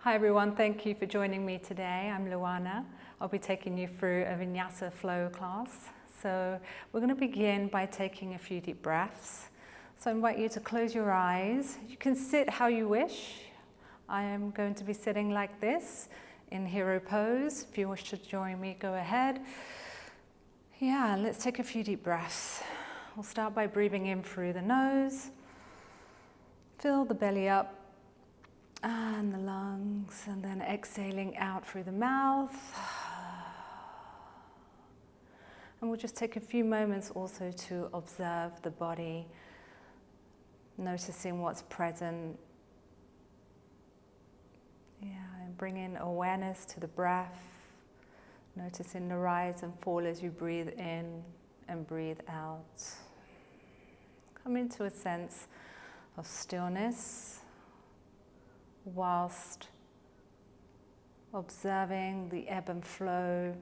Hi everyone, thank you for joining me today. I'm Luana. I'll be taking you through a Vinyasa flow class. So we're going to begin by taking a few deep breaths. So I invite you to close your eyes. You can sit how you wish. I am going to be sitting like this in hero pose. If you wish to join me, go ahead. Yeah, let's take a few deep breaths. We'll start by breathing in through the nose. Fill the belly up and the lungs, and then exhaling out through the mouth. And we'll just take a few moments also to observe the body, noticing what's present. Yeah, and bring in awareness to the breath, noticing the rise and fall as you breathe in and breathe out. Come into a sense of stillness whilst observing the ebb and flow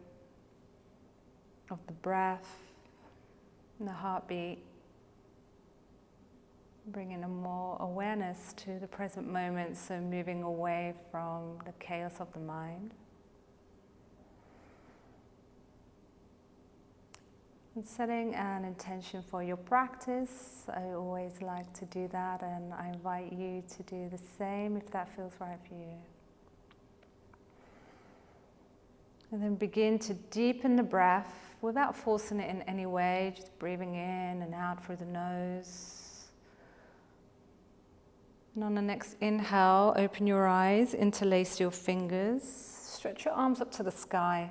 of the breath and the heartbeat. Bringing a more awareness to the present moment, so moving away from the chaos of the mind. And setting an intention for your practice. I always like to do that, and I invite you to do the same if that feels right for you. And then begin to deepen the breath without forcing it in any way, just breathing in and out through the nose. And on the next inhale, open your eyes, interlace your fingers, stretch your arms up to the sky.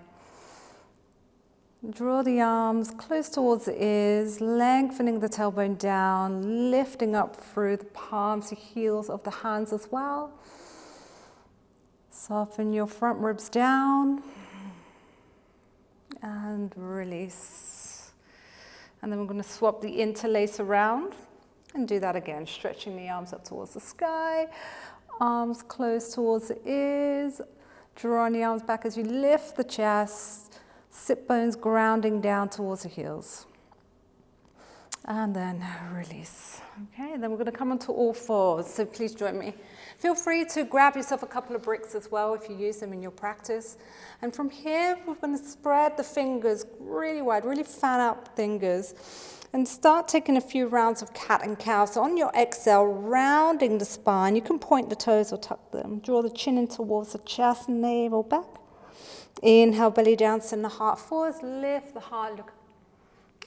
Draw the arms close towards the ears, lengthening the tailbone down, lifting up through the palms, the heels of the hands as well. Soften your front ribs down and release. And then we're going to swap the interlace around and do that again, stretching the arms up towards the sky, arms close towards the ears, drawing the arms back as you lift the chest. Sit bones grounding down towards the heels. And then release. Okay, then we're going to come onto all fours, so please join me. Feel free to grab yourself a couple of bricks as well if you use them in your practice. And from here, we're going to spread the fingers really wide, really fan out fingers. And start taking a few rounds of cat and cow. So on your exhale, rounding the spine, you can point the toes or tuck them. Draw the chin in towards the chest, navel back. Inhale, belly down, send the heart forwards, lift the heart, look.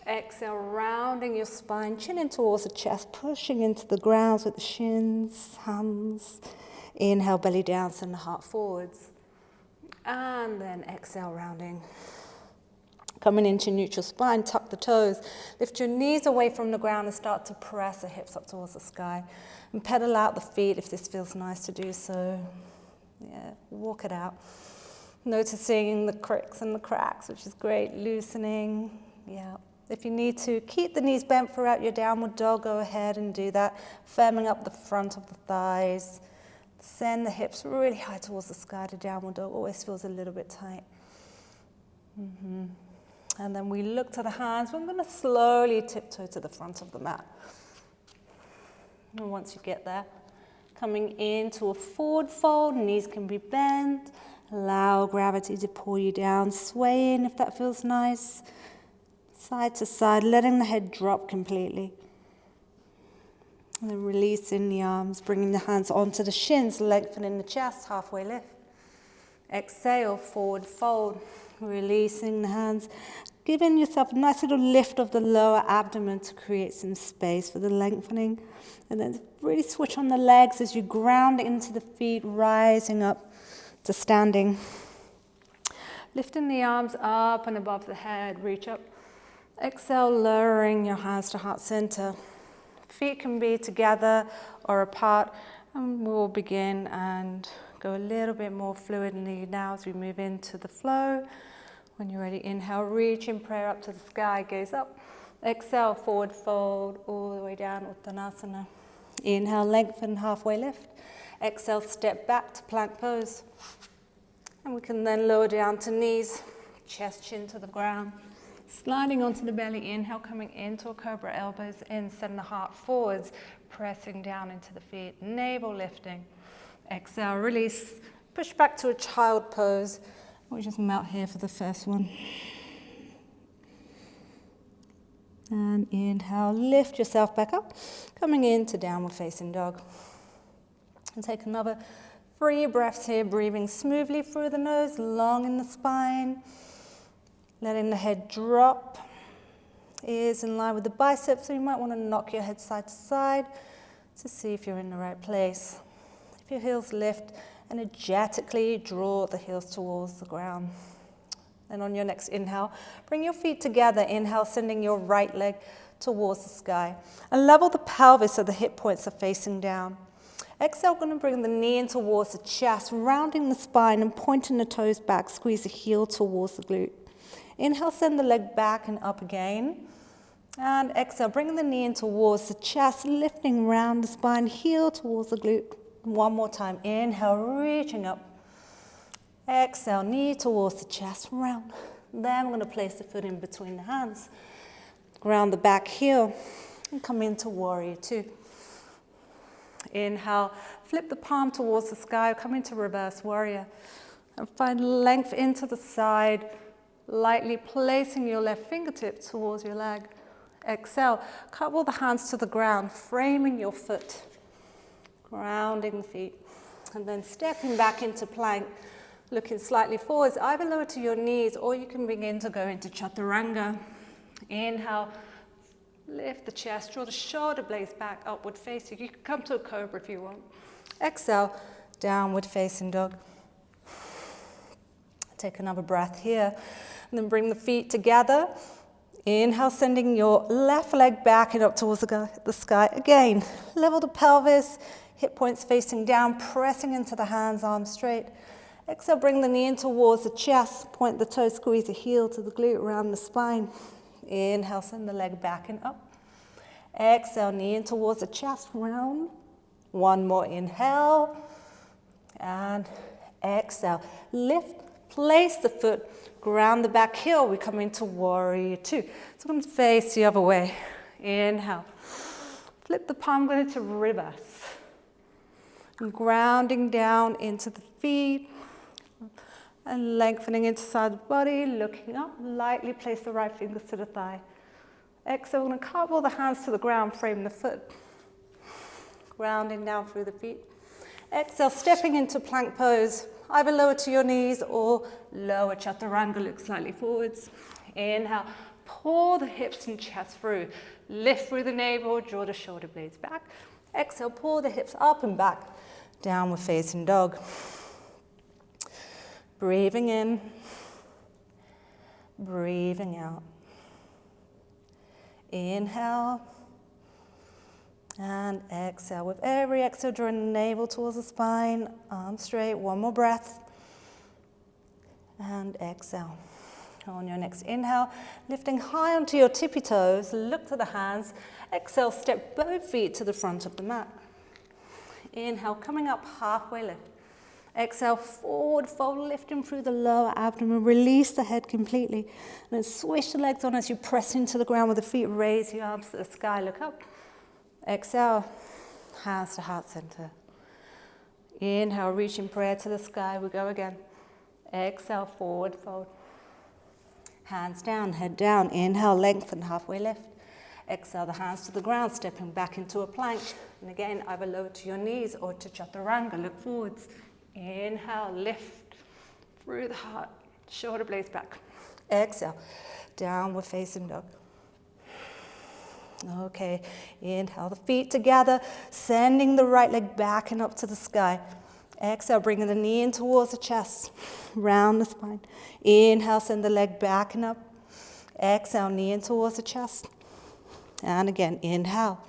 Exhale, rounding your spine, chin in towards the chest, pushing into the ground with the shins, hands. Inhale, belly down, send the heart forwards. And then exhale, rounding. Coming into neutral spine, tuck the toes. Lift your knees away from the ground and start to press the hips up towards the sky. And pedal out the feet if this feels nice to do so. Yeah, walk it out. Noticing the cricks and the cracks, which is great. Loosening, yeah. If you need to, keep the knees bent throughout your downward dog, go ahead and do that. Firming up the front of the thighs. Send the hips really high towards the sky to downward dog. Always feels a little bit tight. And then we look to the hands. We're going to slowly tiptoe to the front of the mat. And once you get there, coming into a forward fold, knees can be bent. Allow gravity to pull you down, swaying if that feels nice. Side to side, letting the head drop completely. And then releasing the arms, bringing the hands onto the shins, lengthening the chest, halfway lift. Exhale, forward fold, releasing the hands. Giving yourself a nice little lift of the lower abdomen to create some space for the lengthening. And then really switch on the legs as you ground into the feet, rising up to standing. Lifting the arms up and above the head, reach up. Exhale, lowering your hands to heart center. Feet can be together or apart. And we'll begin and go a little bit more fluidly now as we move into the flow. When you're ready, inhale, reach in prayer up to the sky, gaze up. Exhale, forward fold, all the way down, Uttanasana. Inhale, lengthen, halfway lift. Exhale, step back to plank pose. And we can then lower down to knees, chest, chin to the ground. Sliding onto the belly, inhale, coming into a cobra, elbows in, send the heart forwards, pressing down into the feet, navel lifting. Exhale, release, Push back to a child pose. We just melt here for the first one. And inhale, lift yourself back up, coming into downward facing dog. And take another 3 breaths here, breathing smoothly through the nose, long in the spine. Letting the head drop. Ears in line with the biceps, so you might want to knock your head side to side to see if you're in the right place. If your heels lift, energetically draw the heels towards the ground. And on your next inhale, bring your feet together. Inhale, sending your right leg towards the sky. And level the pelvis so the hip points are facing down. Exhale, going to bring the knee in towards the chest, rounding the spine and pointing the toes back. Squeeze the heel towards the glute. Inhale, send the leg back and up again. And exhale, bringing the knee in towards the chest, lifting round the spine, heel towards the glute. One more time. Inhale, reaching up. Exhale, knee towards the chest, round. Then we're going to place the foot in between the hands. Ground the back heel and come into warrior 2. Inhale, flip the palm towards the sky, come into reverse warrior. And find length into the side, lightly placing your left fingertip towards your leg. Exhale, couple the hands to the ground, framing your foot. Grounding the feet. And then stepping back into plank. Looking slightly forwards, either lower to your knees or you can begin to go into chaturanga. Inhale, lift the chest, draw the shoulder blades back, upward facing. You can come to a cobra if you want. Exhale, downward facing dog. Take another breath here. And then bring the feet together. Inhale, sending your left leg back and up towards the sky. Again, level the pelvis, hip points facing down, pressing into the hands, arms straight. Exhale, bring the knee in towards the chest, point the toes, squeeze the heel to the glute around the spine. Inhale, send the leg back and up. Exhale, knee in towards the chest, round. One more inhale. And exhale, lift, place the foot, ground the back heel. We come into warrior 2. So I'm going to face the other way. Inhale, flip the palm, going into reverse. And grounding down into the feet. And lengthening into the side of the body, looking up, lightly place the right fingers to the thigh. Exhale, we're going to couple the hands to the ground, frame the foot. Grounding down through the feet. Exhale, stepping into plank pose, either lower to your knees or lower chaturanga, look slightly forwards. Inhale, pull the hips and chest through. Lift through the navel, draw the shoulder blades back. Exhale, pull the hips up and back, downward facing dog. Breathing in, breathing out. Inhale and exhale. With every exhale, drawing the navel towards the spine, arms straight. One more breath. And exhale. On your next inhale, lifting high onto your tippy toes, look to the hands. Exhale, step both feet to the front of the mat. Inhale, coming up halfway lift. Exhale, forward fold, lifting through the lower abdomen. Release the head completely. And then swish the legs on as you press into the ground with the feet. Raise your arms to the sky, look up. Exhale, hands to heart center. Inhale, reach in prayer to the sky. We go again. Exhale, forward fold. Hands down, head down. Inhale, lengthen, halfway lift. Exhale, the hands to the ground, stepping back into a plank. And again, either lower to your knees or to chaturanga, look forwards. Inhale, lift through the heart, shoulder blades back. Exhale, downward facing dog. Okay, inhale, the feet together, sending the right leg back and up to the sky. Exhale, bringing the knee in towards the chest, round the spine. Inhale, send the leg back and up. Exhale, knee in towards the chest. And again, inhale.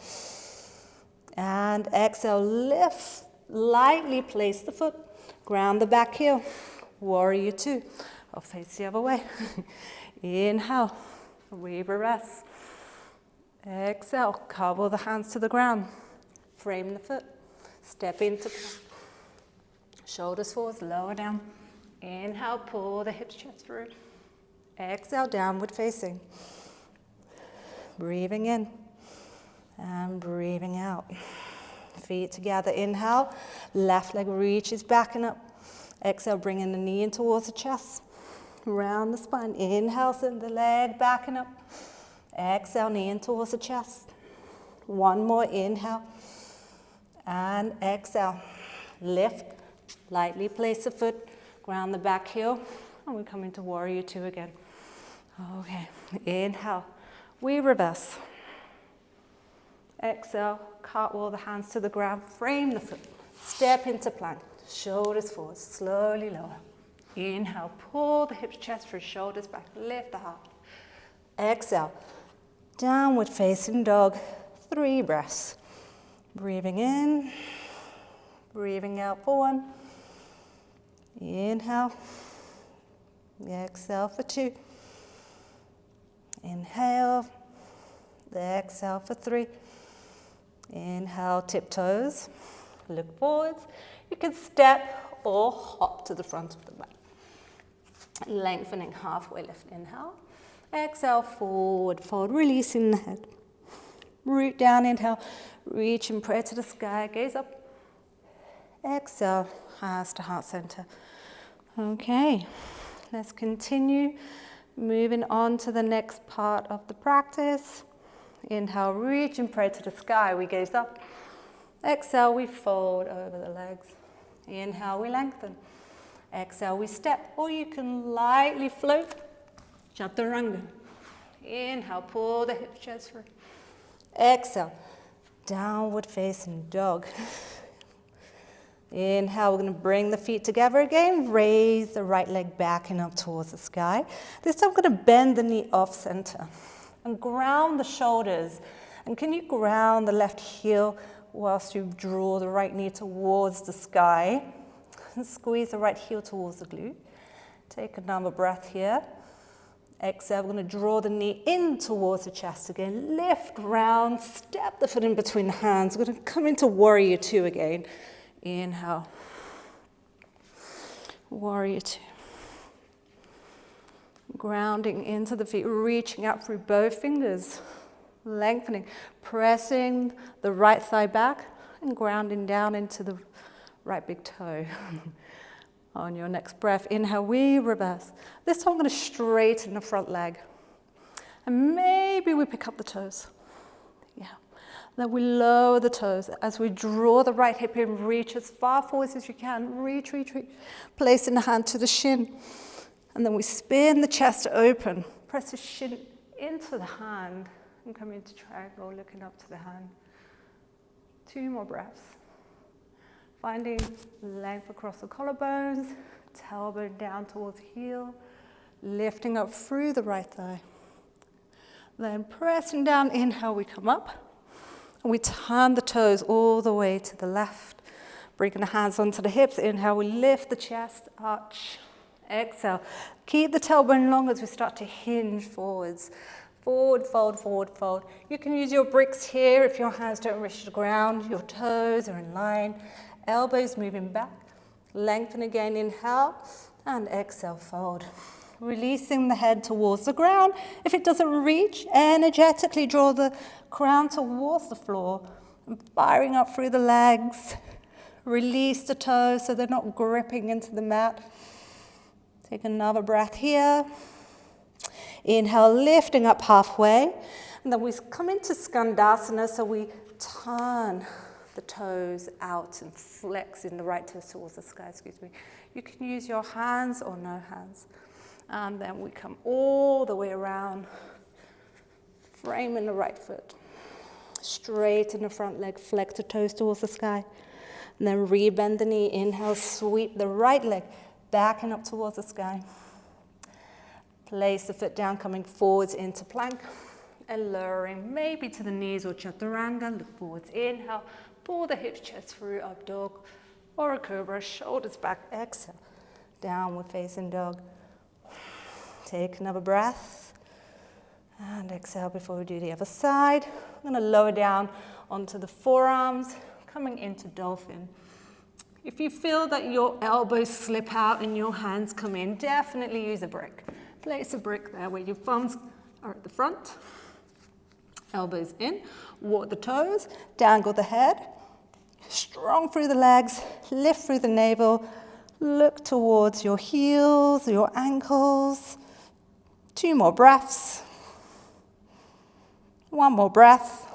And exhale, lift, lightly place the foot. Ground the back heel, warrior 2. I'll face the other way. Inhale, reverse. Exhale, cover the hands to the ground. Frame the foot, step into plank. Shoulders forwards, lower down. Inhale, pull the hips, chest through. Exhale, downward facing. Breathing in and breathing out. Feet together, inhale, left leg reaches back and up. Exhale, bringing the knee in towards the chest. Round the spine. Inhale, send the leg backing up. Exhale, knee in towards the chest. One more, inhale. And exhale. Lift. Lightly place the foot. Ground the back heel. And we come into warrior two again. Okay. Inhale. We reverse. Exhale. Cartwheel the hands to the ground. Frame the foot. Step into plank. Shoulders forward. Slowly lower. Inhale, pull the hips, chest through, shoulders back, lift the heart. Exhale, downward facing dog, 3 breaths. Breathing in, breathing out for 1. Inhale, exhale for 2. Inhale, exhale for 3. Inhale, tiptoes, look forwards. You can step or hop to the front of the mat. Lengthening halfway lift, inhale. Exhale, forward fold, releasing the head. Root down, inhale. Reach and pray to the sky, gaze up. Exhale, hands to heart center. Okay, let's continue moving on to the next part of the practice. Inhale, reach and pray to the sky, we gaze up. Exhale, we fold over the legs. Inhale, we lengthen. Exhale, we step, or you can lightly float, chaturanga. Inhale, pull the hips, chest through. Exhale, downward facing dog. Inhale, we're going to bring the feet together again. Raise the right leg back and up towards the sky. This time I'm going to bend the knee off center and ground the shoulders. And can you ground the left heel whilst you draw the right knee towards the sky? And squeeze the right heel towards the glute. Take another breath here. Exhale, we're going to draw the knee in towards the chest again. Lift, round, step the foot in between the hands. We're going to come into warrior two again. Inhale. Warrior two. Grounding into the feet, reaching out through both fingers. Lengthening, pressing the right thigh back and grounding down into the right big toe. On your next breath, inhale, we reverse. This time I'm going to straighten the front leg. And maybe we pick up the toes. Yeah. Then we lower the toes as we draw the right hip in, reach as far forward as you can. Reach, reach, reach. Placing the hand to the shin. And then we spin the chest open. Press the shin into the hand. And come into triangle, looking up to the hand. 2 more breaths. Finding length across the collarbones, tailbone down towards heel, lifting up through the right thigh. Then pressing down, inhale, we come up. And we turn the toes all the way to the left. Bringing the hands onto the hips, inhale, we lift the chest, arch. Exhale, keep the tailbone long as we start to hinge forwards. Forward fold, forward fold. You can use your bricks here if your hands don't reach the ground. Your toes are in line. Elbows moving back. Lengthen again, inhale. And exhale, fold. Releasing the head towards the ground. If it doesn't reach, energetically draw the crown towards the floor. And firing up through the legs. Release the toes so they're not gripping into the mat. Take another breath here. Inhale, lifting up halfway. And then we come into Skandasana, so we turn the toes out and flex in the right toes towards the sky, You can use your hands or no hands. And then we come all the way around, framing the right foot. Straighten the front leg, flex the toes towards the sky. And then re-bend the knee, inhale, sweep the right leg back and up towards the sky. Place the foot down, coming forwards into plank and lowering maybe to the knees or chaturanga. Look forwards, inhale, pull the hips, chest through, up dog or a cobra, shoulders back, exhale, downward facing dog. Take another breath and exhale before we do the other side. I'm going to lower down onto the forearms, coming into dolphin. If you feel that your elbows slip out and your hands come in, definitely use a brick. Place a brick there where your thumbs are at the front, elbows in, walk the toes, dangle the head, strong through the legs, lift through the navel, Look towards your heels, your ankles. 2 more breaths. 1 more breath.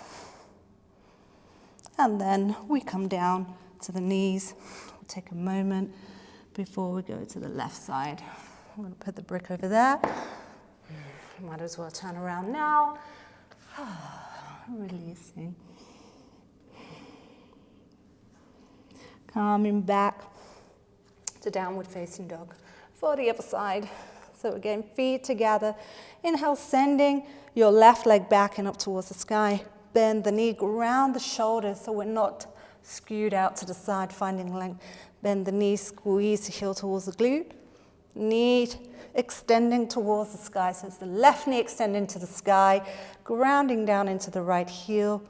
And then we come down to the knees. We'll take a moment before we go to the left side. I'm going to put the brick over there. Might as well turn around now. Releasing. Coming back to downward facing dog for the other side. So again, feet together. Inhale, sending your left leg back and up towards the sky. Bend the knee, ground the shoulders so we're not skewed out to the side, finding length. Bend the knee, squeeze the heel towards the glute. Knee extending towards the sky. So it's the left knee extending to the sky, grounding down into the right heel.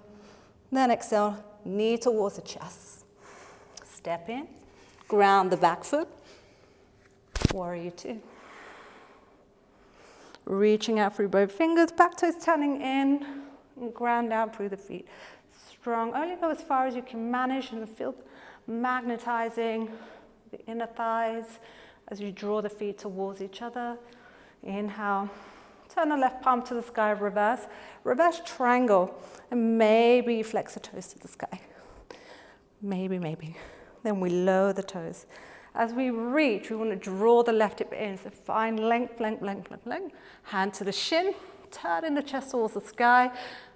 Then exhale, knee towards the chest. Step in, ground the back foot. Warrior 2. Reaching out through both fingers, back toes turning in, and ground down through the feet. Strong, only go as far as you can manage, and feel magnetizing the inner thighs as you draw the feet towards each other. Inhale, turn the left palm to the sky, reverse triangle, and maybe you flex the toes to the sky. Maybe. Then we lower the toes. As we reach, we want to draw the left hip in, so find length. Hand to the shin, turning the chest towards the sky,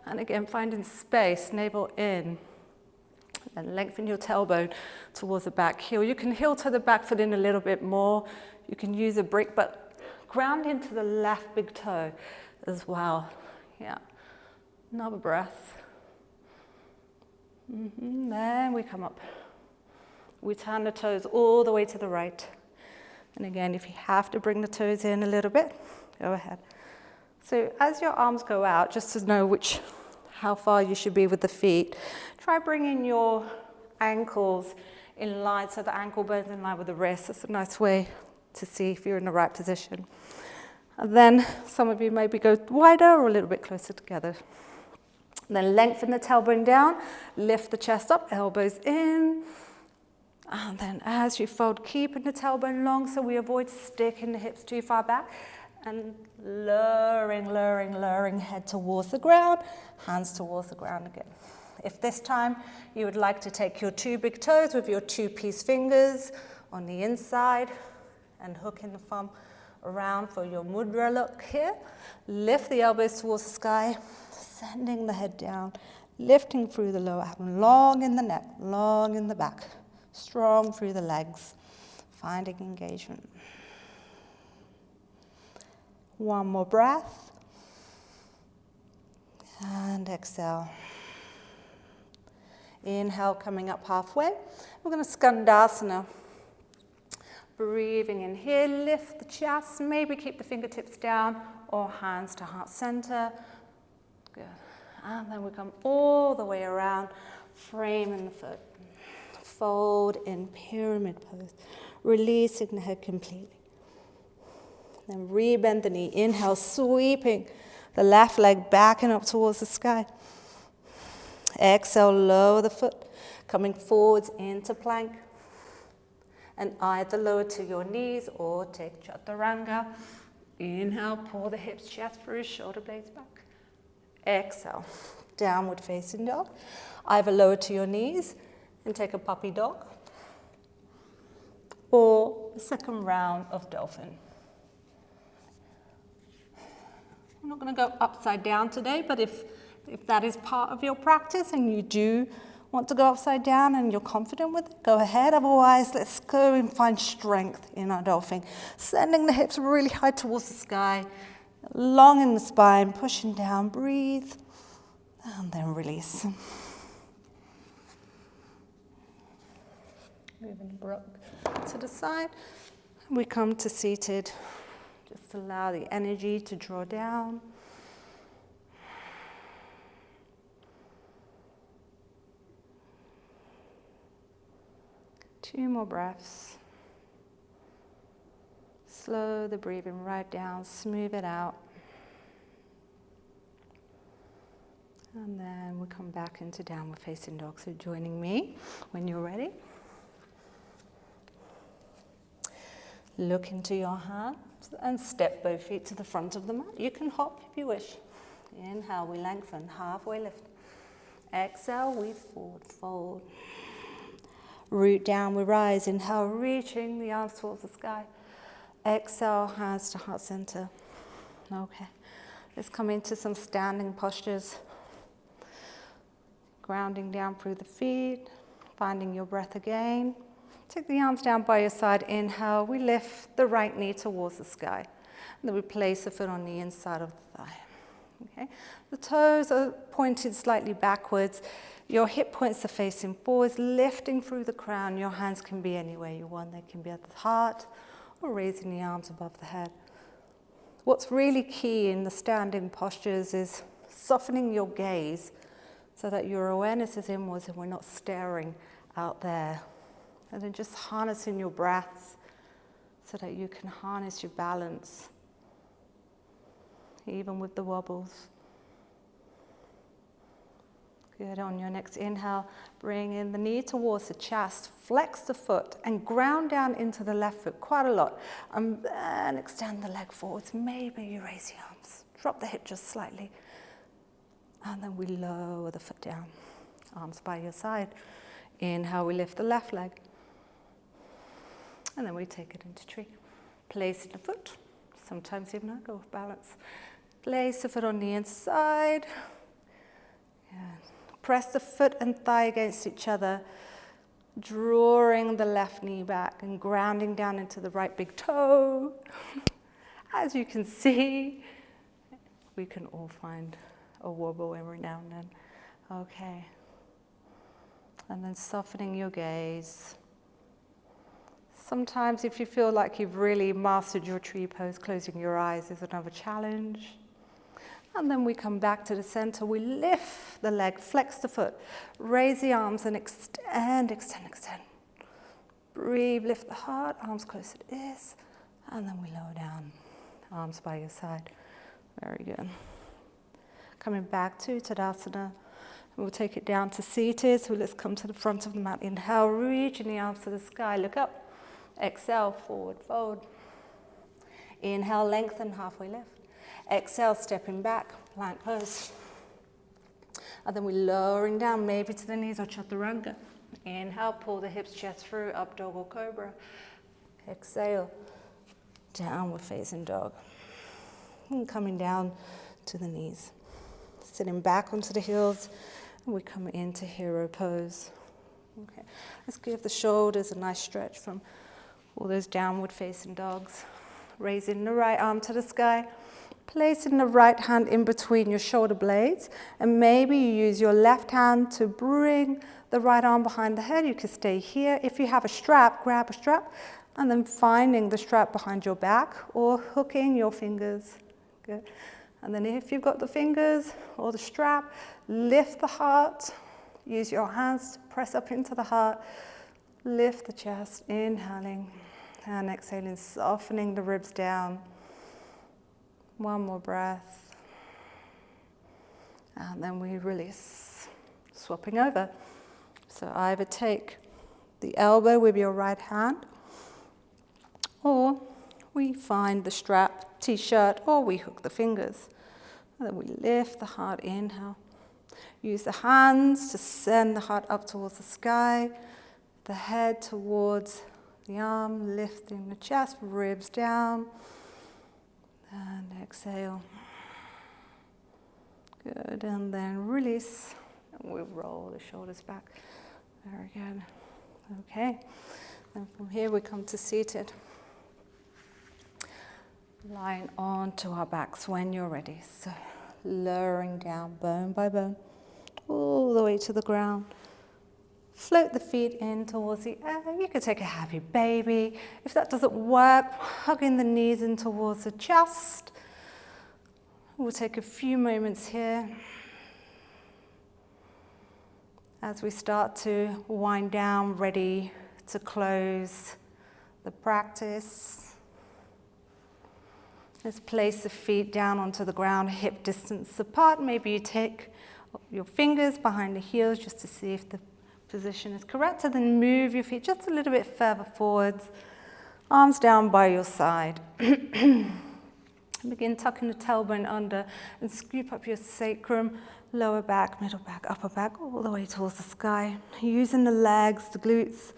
and again, finding space, navel in. And lengthen your tailbone towards the back heel. You can heel to the back foot in a little bit more. You can use a brick, but ground into the left big toe as well. Yeah. Another breath. Then we come up. We turn the toes all the way to the right. And again, if you have to bring the toes in a little bit, go ahead. So as your arms go out, just to know how far you should be with the feet, try bringing your ankles in line, so the ankle bone's in line with the wrist. That's a nice way to see if you're in the right position. And then some of you maybe go wider or a little bit closer together. And then lengthen the tailbone down, lift the chest up, elbows in. And then as you fold, keeping the tailbone long so we avoid sticking the hips too far back. And lowering head towards the ground, hands towards the ground again. If this time you would like to take your 2 big toes with your 2-piece fingers on the inside and hooking the thumb around for your mudra look here, lift the elbows towards the sky, sending the head down, lifting through the lower abdomen, long in the neck, long in the back, strong through the legs, finding engagement. 1 more breath. And exhale. Inhale, coming up halfway. We're going to Skandasana. Breathing in here, lift the chest, maybe keep the fingertips down or hands to heart center. Good. And then we come all the way around, framing the foot. Fold in pyramid pose, releasing the head completely. Then rebend the knee. Inhale, sweeping the left leg back and up towards the sky. Exhale, lower the foot, coming forwards into plank. And either lower to your knees or take chaturanga. Inhale, pull the hips, chest through, shoulder blades back. Exhale, downward facing dog. Either lower to your knees and take a puppy dog. Or the second round of dolphin. I'm not going to go upside down today, but if that is part of your practice and you do want to go upside down and you're confident with it, go ahead. Otherwise, let's go and find strength in our dolphin. Sending the hips really high towards the sky, long in the spine, pushing down, breathe, and then release. Moving the brook to the side. We come to seated. Just allow the energy to draw down. Two more breaths. Slow the breathing right down, smooth it out. And then we come back into downward facing dog. So joining me when you're ready. Look into your hands and step both feet to the front of the mat. You can hop if you wish. Inhale, we lengthen, halfway lift. Exhale, we forward fold. Root down, we rise. Inhale, reaching the arms towards the sky. Exhale, hands to heart center. Okay, let's come into some standing postures. Grounding down through the feet, finding your breath again. Take the arms down by your side. Inhale, we lift the right knee towards the sky. And then we place the foot on the inside of the thigh. Okay. The toes are pointed slightly backwards. Your hip points are facing forwards, lifting through the crown. Your hands can be anywhere you want. They can be at the heart or raising the arms above the head. What's really key in the standing postures is softening your gaze so that your awareness is inwards and we're not staring out there. And then just harnessing your breath so that you can harness your balance, even with the wobbles. Good. On your next inhale, bring in the knee towards the chest, flex the foot, and ground down into the left foot quite a lot. And then extend the leg forwards. Maybe you raise the arms. Drop the hip just slightly. And then we lower the foot down. Arms by your side. Inhale, we lift the left leg. And then we take it into tree. Place the foot. Sometimes even I go off balance. Place the foot on the inside. And press the foot and thigh against each other. Drawing the left knee back and grounding down into the right big toe. As you can see, we can all find a wobble every now and then. Okay. And then softening your gaze. Sometimes if you feel like you've really mastered your tree pose, closing your eyes is another challenge. And then we come back to the center. We lift the leg, flex the foot, raise the arms and extend, extend, extend. Breathe, lift the heart, arms close to the ears. And then we lower down, arms by your side. Very good. Coming back to Tadasana. We'll take it down to seated. So let's come to the front of the mat. Inhale, reaching the arms to the sky. Look up. Exhale, forward fold. Inhale, lengthen, halfway lift. Exhale, stepping back, plank pose. And then we're lowering down, maybe to the knees or chaturanga. Inhale, pull the hips, chest through, up dog or cobra. Exhale, downward facing dog. And coming down to the knees. Sitting back onto the heels, and we come into hero pose. Okay, let's give the shoulders a nice stretch from all those downward facing dogs. Raising the right arm to the sky, placing the right hand in between your shoulder blades, and maybe you use your left hand to bring the right arm behind the head. You can stay here. If you have a strap, grab a strap, and then finding the strap behind your back or hooking your fingers. Good. And then if you've got the fingers or the strap, lift the heart. Use your hands to press up into the heart. Lift the chest, inhaling and exhaling, softening the ribs down. One more breath. And then we release, swapping over. So either take the elbow with your right hand, or we find the strap, t-shirt, or we hook the fingers. And then we lift the heart, inhale. Use the hands to send the heart up towards the sky, the head towards the arm, lifting the chest, ribs down, and exhale. Good, and then release, and we roll the shoulders back. Very good. Okay, and from here we come to seated. Lying onto our backs when you're ready. So lowering down bone by bone, all the way to the ground. Float the feet in towards the air. You could take a happy baby. If that doesn't work, hugging the knees in towards the chest. We'll take a few moments here as we start to wind down, ready to close the practice. Let's place the feet down onto the ground, hip distance apart. Maybe you take your fingers behind the heels just to see if the position is correct, and then move your feet just a little bit further forwards. Arms down by your side. Begin tucking the tailbone under and scoop up your sacrum, lower back, middle back, upper back, all the way towards the sky. Using the legs, the glutes,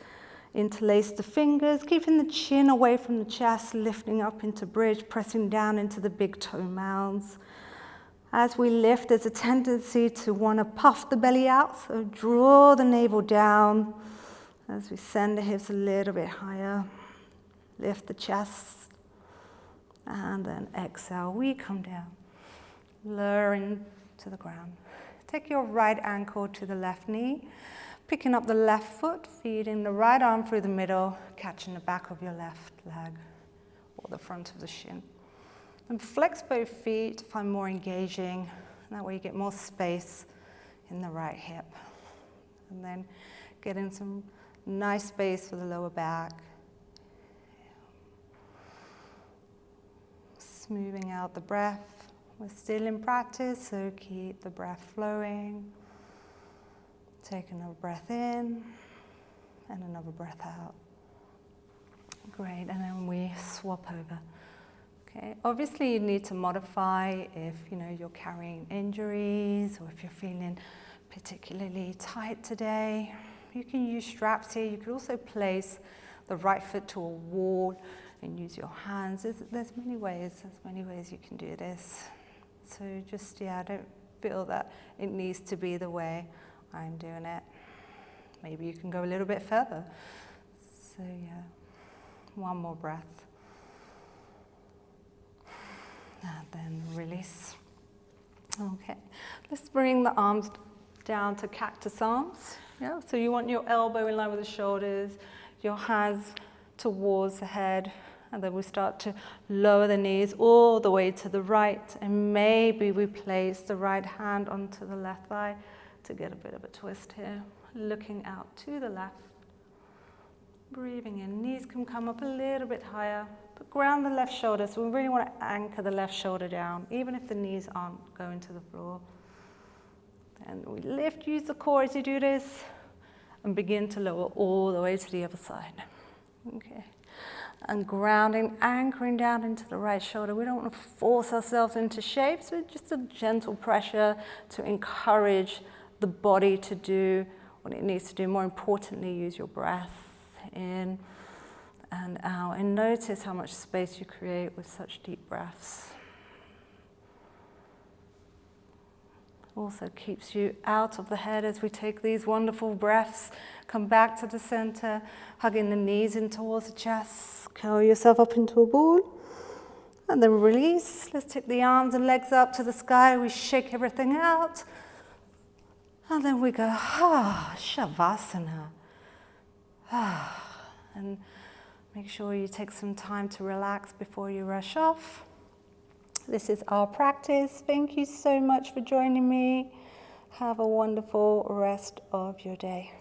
interlace the fingers, keeping the chin away from the chest, lifting up into bridge, pressing down into the big toe mounds. As we lift, there's a tendency to want to puff the belly out, so draw the navel down as we send the hips a little bit higher. Lift the chest. And then exhale, we come down, lowering to the ground. Take your right ankle to the left knee, picking up the left foot, feeding the right arm through the middle, catching the back of your left leg or the front of the shin. And flex both feet to find more engaging. That way you get more space in the right hip. And then get in some nice space for the lower back. Smoothing out the breath. We're still in practice, so keep the breath flowing. Take another breath in and another breath out. Great, and then we swap over. Okay, obviously you need to modify if you're carrying injuries or if you're feeling particularly tight today. You can use straps here. You could also place the right foot to a wall and use your hands. There's many ways you can do this. So just, don't feel that it needs to be the way I'm doing it. Maybe you can go a little bit further. So one more breath. And then release. Okay, let's bring the arms down to cactus arms. Yeah, so you want your elbow in line with the shoulders, your hands towards the head. And then we start to lower the knees all the way to the right. And maybe we place the right hand onto the left thigh to get a bit of a twist here. Looking out to the left. Breathing in. Knees can come up a little bit higher. But ground the left shoulder. So we really want to anchor the left shoulder down, even if the knees aren't going to the floor. Then we lift, use the core as you do this. And begin to lower all the way to the other side. Okay. And grounding, anchoring down into the right shoulder. We don't want to force ourselves into shape, so just a gentle pressure to encourage the body to do what it needs to do. More importantly, use your breath in and out. And notice how much space you create with such deep breaths. Also keeps you out of the head as we take these wonderful breaths. Come back to the center, hugging the knees in towards the chest. Curl yourself up into a ball. And then release. Let's take the arms and legs up to the sky. We shake everything out. And then we go, Shavasana. And make sure you take some time to relax before you rush off. This is our practice. Thank you so much for joining me. Have a wonderful rest of your day.